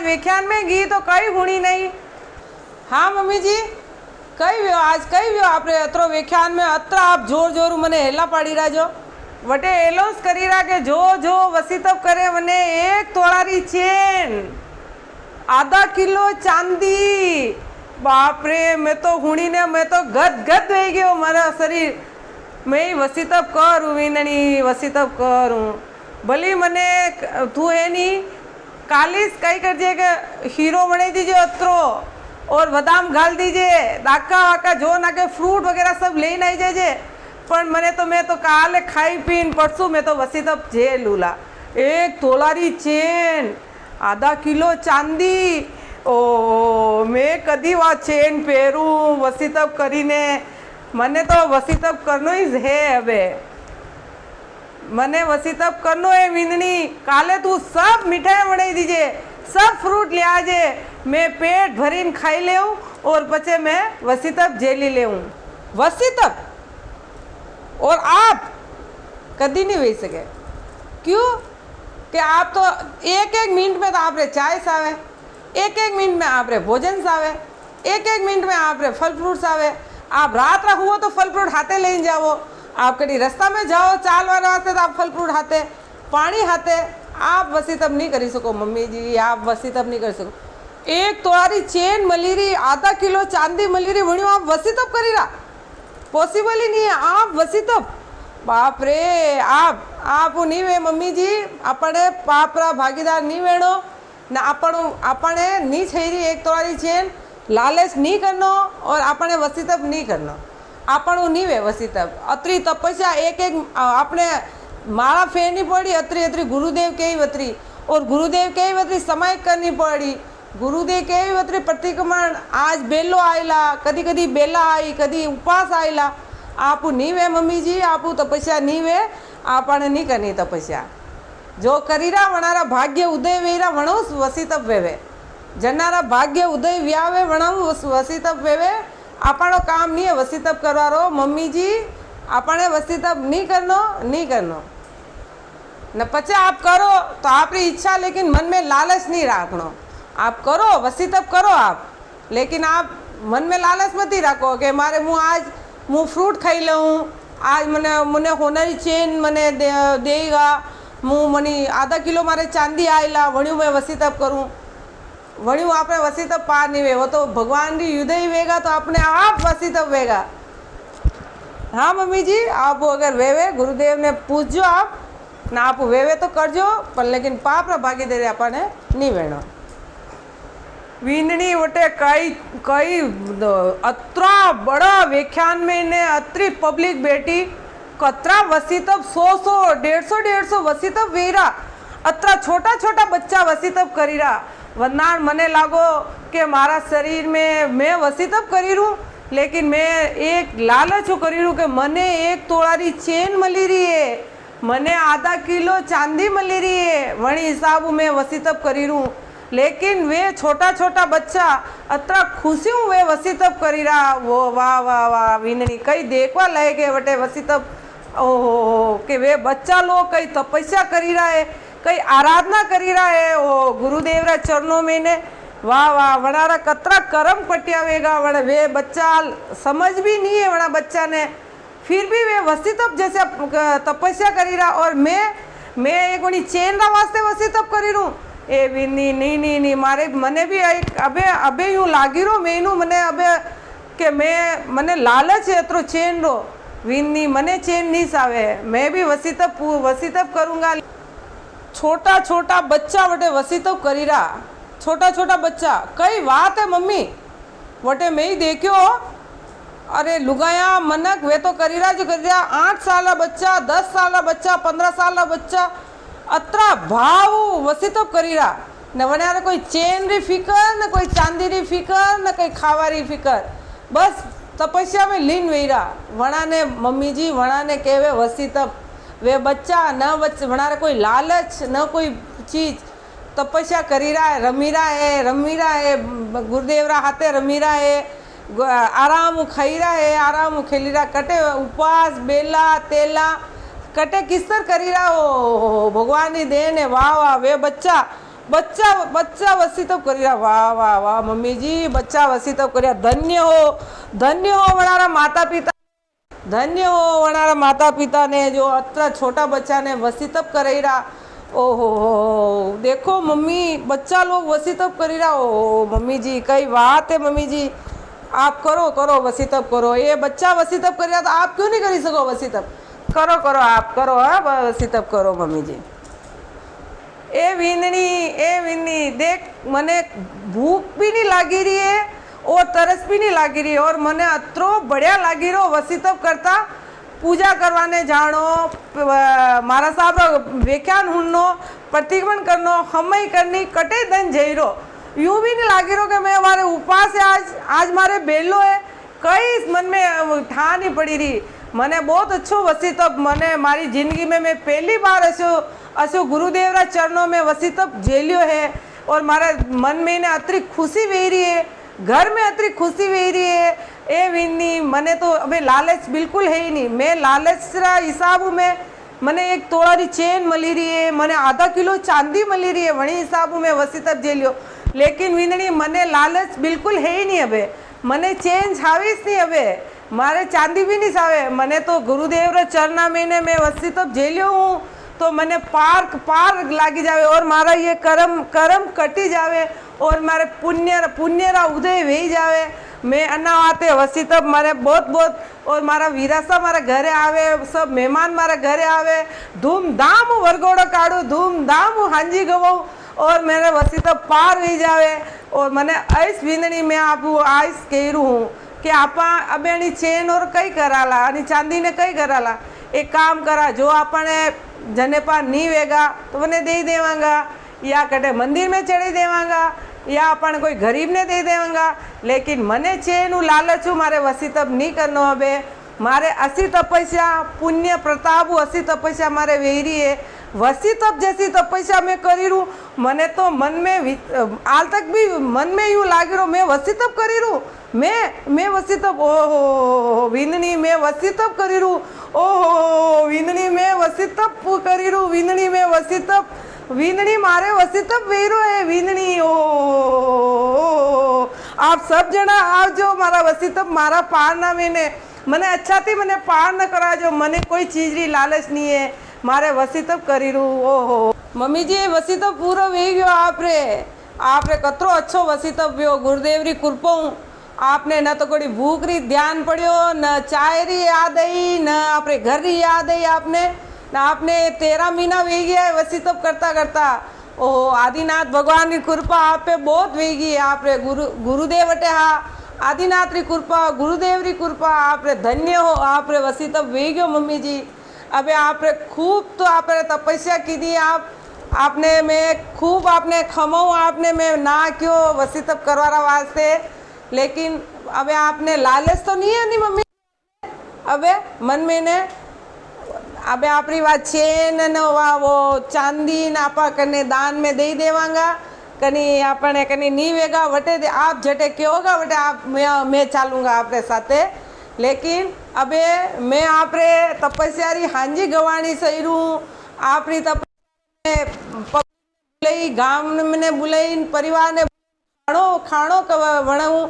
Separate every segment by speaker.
Speaker 1: व्याख्यान में गई तो कई हुणी नहीं। हाँ मम्मी जी कई व्यो आज कई व्यो आप अत्रो व्याख्यान में अत्र आप जोर जोर मने हेला पाड़ी राजो वटे एलोस करी रहा के जो जो वसीतप करे मने 1 तोलारी चेन आधा किलो चांदी। बाप रे मैं तो हुणी ने मैं तो गद गद हो गयो मारा शरीर। मैं वसीतप करूँ वीनणी वसीतप करूँ भली मने तू है नी कालीस कई करजे के हीरो बना दीजिए अत्रो और बादाम घाल दीजिए दाका वाका जो ना के फ्रूट वगैरह सब ले आई जाए पर मैं तो काले खाई पीन परसों मैं तो वसीतप जे लूला 1 तोलारी चेन आधा किलो चांदी। ओ मैं कदी वा चेन पहेरूँ वसीतप करीने मने तो वसीतप करनो ही है। हवे मने वसीतप करनो है वींदणी काले तू सब मिठाई बनाई दीजिए सब फ्रूट ले आजे मैं पेट भरीन खाई ले और पचे मैं वसीतप जेली ले वसीतप और आप कदी नहीं वे सके क्यों कि आप तो 1-1 मिनट में तो आप रे चाय सावे 1-1 मिनट में आप रे भोजन सावे 1-1 मिनट में आप रे फल फ्रूट सावे। आप रात हुआ तो फल फ्रूट हाथे ले जाओ आप कहीं रास्ता में जाओ चालवा रास्ते तो आप फल फ्रूट हाथे पानी हाथे आप वसीतप नहीं कर सको। मम्मी जी आप वसीतप नहीं कर सको 1 तोलारी चेन मली रही आधा किलो चांदी मली रही वणियों आप वसीतप करी रहा पॉसिबल ही नहीं है। आप वसीतप बाप रे आप नहीं वे मम्मी जी अपने पापरा भागीदार नहीं वेणो ना अपने नहीं छई रही 1 तोलारी चेन लालच नहीं करनो और अपने वसीतप नहीं करनो आपणु नहीं वे वसीतप अतरी तपस्या 1-1 अपने माला फेरनी पड़ी अतरी गुरुदेव के वतरी और गुरुदेव के वतरी समय करनी पड़ी गुरुदेव के वतरी प्रतिक्रमण आज बेलो आयला कदी कदी बेला आई कदी उपवास आयला आप नहीं वे मम्मी जी आप तपस्या नहीं वे आपने नहीं करनी तपस्या जो करीरा वनारा भाग्य उदय वेरा वणो वसीतप वेवे जनारा भाग्य उदय व्यावे वणाऊ वसीतप वेवे आपणो काम नहीं है वसीतप करवारो। मम्मी जी आपने वसीतप नहीं करनो न पचे आप करो तो आपकी इच्छा लेकिन मन में लालच नहीं रखनो। आप करो वसीतप करो आप लेकिन आप मन में लालच मत ही रखो कि मारे मुँह फ्रूट खाई लूँ आज मने होनारी चेन मने देगा मुँह मनी आधा किलो मारे चांदी आयला वणियों मैं वसीतप करूँ वणियों आपने वसीतप पार नहीं वे वो तो भगवान की हृदय वेगा तो अपने आप वसीतप वेगा। हाँ मम्मी जी आप अगर वेवे गुरुदेव ने पूछो आप ना आप वेवे तो करजो पर लेकिन पाप रा भागीदारी अपने नहीं वेणो। वींदणी वटे कई अत्रा बड़ा व्याख्यान में ने अत्री पब्लिक बेटी कतरा वसीतप 100-150 वसीतप वेरा अत्रा छोटा छोटा बच्चा वसीतप करीरा वरना मने लागो कि मारा शरीर में मैं वसीतप करी रू लेकिन मैं एक लालच करी रू कि मने 1 तोलारी चेन मली रही है मने आधा किलो चांदी मली रही है वणी हिसाब में वसीतप करी रू लेकिन वे छोटा छोटा बच्चा अत्रा खुशियों वे वसीतप करी रहा वो वाह वाह वाह वीनणी कई देखवा लायक है वटे वसीतप ओहो कि वे बच्चा लोग कई तपस्या करी रहा है कई आराधना करी रहा है वो गुरुदेव रा चरणों में ने वाह वाह वनारा कतरा कर्म पटियावेगा वण वे बच्चा समझ भी नहीं है वना बच्चा ने फिर भी वे वसीतप जैसे तपस्या करी रहा और मैं एक वनी चेन रा वास्ते वसीतप करी रू ए विनी नहीं मारे मने भी अबे यूँ लागी रो मैं मने अबे के मने लालच है अतरो चेन रो विनी मने चेन नहीं सावे मैं भी वसीतप करूँगा। छोटा छोटा बच्चा वटे वसीतप करी रहा छोटा छोटा बच्चा कई बात है मम्मी वटे मैं ही देखियो अरे लुगाया मनक वे तो करी रहा जो करी रहा 8 साल बच्चा 10 साल बच्चा 15 साल बच्चा अत्रा भाव वसीतप करी रहा न वने कोई चेन री फिकर न कोई चांदी री फिकर न कोई खावा री फिकर बस तपस्या में लीन वही रहा वणा ने मम्मी जी वणा ने कहवे वसीतप वे बच्चा न वणा कोई लालच न कोई चीज तपस्या करी रहा है रमी रहा है गुरुदेव रा हाथे रमी रहा है आराम खाई रहा है आराम खेली रहा कटे उपवास बेला तेला कटे किस्तर करी रहा हो भगवान की देन है वाह वाह वे बच्चा बच्चा बच्चा वसी तब करिया। वाह वाह वाह मम्मी जी, बच्चा वसी तब करिया। धन्य हो वनारा माता पिता, धन्य हो वनारा माता पिता ने जो अत्र छोटा बच्चा ने वसी तब करेरा। ओहो हो, देखो मम्मी, बच्चा लोग वसी तब करेरा। ओ मम्मी जी, कई बात है मम्मी जी, आप करो करो वसी तब करो। ये बच्चा वसी तब करिया तो आप क्यों नहीं करी सको वसी तब? करो करो, आप करो, हाँ वसी तब करो मम्मी जी। ए विननी देख, मने भूख भी नहीं लागी रही है और तरस भी नहीं लागी रही है, और मने अत्रो बढ़िया लागी रो वसी तब करता पूजा करवाने जानो, मारा साहब व्याख्यान हुननो, प्रतिक्रमण करनो, हमई करनी, कटे दन जईरो। यूं भी नहीं लागी रो कि मैं हमारे उपास है आज मारे बेलो है, कई मन में ठा नहीं पड़ी रही। मने बहुत अच्छो वसी तब, मने मारी जिंदगी में मैं पहली बार असो गुरुदेवरा चरणों में वसी तब झेलियो है, और मारा मन में ने अतरी खुशी वही रही है, घर में अतरी खुशी वही रही है। ए विन्नी, मने तो अबे लालच बिल्कुल है ही नहीं। मैं लालच रा हिसाब में मने एक तोड़ा चेन मली रही है, मने आधा किलो चांदी मली रही है, वही हिसाब में वसी तब झेलियो। लेकिन विननी, मने लालच बिल्कुल है ही नहीं। अबे मने चेन छावीस नहीं, अबे मारे चांदी भी नहीं सावे। मने तो गुरुदेव रा चरणा में मैं वसी तब झेलियो हूँ, तो मने पार लागी जावे, और मारा ये कर्म कटी जावे, और मारे पुण्य रा उदय वही जावे। मैं अन्ना आते वसी तब मारे बहुत, और मारा वीरासा मारा घरे आवे, सब मेहमान मारा घरे आवे, धूमधाम वरगोड़ो काढ़ू, धूमधाम हांजी गवाऊँ, और मेरे वसी तब पार वही जावे। और मने ऐस विननी में आप आइस कह हूँ कि आपा अबेनी चेन और कई कराला आणि चांदी ने कई कराला। एक काम करा, जो आपने जने पा नहीं वेगा तो मने दे देवांगा, या कटे मंदिर में चढ़ी देवांगा, या अपन कोई गरीब ने दे देवांगा। लेकिन मने चेनु लालचू मारे वसी तब नहीं करनो। हबे मारे असी तपस्या पुण्य प्रताप असी तपस्या मारे वेरी है। वसी तप जैसी तपस्या मैं करी रू, मने तो मन में आल तक भी मन में यूँ लागी रो मैं वसी तप करी रू, मैं वसी तप, ओहो विननी मैं वसी तप करी रू, ओहो विननी मैं वसी तप करी रू, विननी मैं वसी तप, विननी मारे वसी तप वेरो है विननी। ओ आप सब जना आवजो मारा वसी तप मारा पार ना मने अच्छा थी, मने पार न करा जो, मने कोई चीज री लालच नहीं है, मारे वसी तब करी रू। ओहो मम्मी जी, वसी तब पूरा वे गयो आपरे कतरो अच्छो वसी तब व्यो, गुरुदेव री कृपा। आपने न तो कोई भूख री ध्यान पड़ियो, न चाय री याद आई, न आपरे घर री याद आई, आपने 13 महीना वे गया है वसी तब करता करता। ओहो आदिनाथ भगवान की कृपा आप पे बहुत वेगी है। आपरे गुरुदेव अटे हा आदिनाथ री कृपा, गुरुदेव री कृपा, आपरे धन्य हो, आपरे वसी तब वे गयो मम्मी जी। अबे आपने खूब तो आपने तपस्या की दी, आपने मैं खूब आपने खमाऊँ, आपने मैं ना क्यों वसी तब करवारा वास्ते। लेकिन अबे आपने लालच तो नहीं है नी मम्मी, अबे मन में ने अबे आपरी बात चेन न वो चांदी न आपा कने दान में दे देवांगा, कनी आपने कनी नहीं वेगा वटे दे, आप जटे क्यों होगा वटे आप मैं चालूंगा आपरे साथे। लेकिन अबे मैं आपरे तपस्या री हांजी गवाणी सही रू, आपरी तपस्या बुलाई गांव ने बुलाई परिवार ने खाणो वणाऊँ,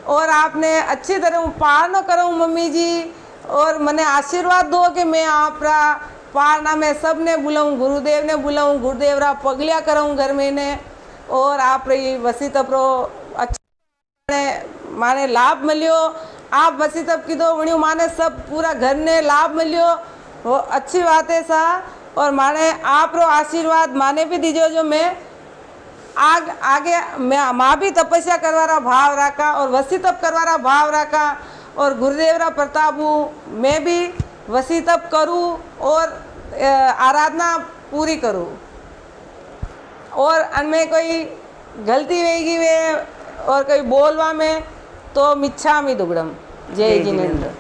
Speaker 1: और आपने अच्छी तरह पार न करूँ मम्मी जी। और मने आशीर्वाद दो कि मैं आपरा पारना में सब ने बुलाऊँ, गुरुदेव ने बुलाऊँ, गुरुदेव रा पगलिया कराऊँ घर में ने, और आप रही वसी तपरो अच्छा माने लाभ मिलियो। आप वसी तब कीधो वणियों माने सब पूरा घर ने लाभ मिलियो, वो अच्छी बात है सा। और माने आप रो आशीर्वाद माने भी दीजो जो मैं आगे मैं माँ भी तपस्या करवारा भाव रखा, और वसी तप करवारा भाव रखा, और गुरुदेव रा प्रताप हूँ मैं भी वसी तप करूँ और आराधना पूरी करूँ। और अनमें कोई गलती वेगी वे और कोई बोलवा में तो मिच्छामि दुग्गड़म। जय जिनेंद्र।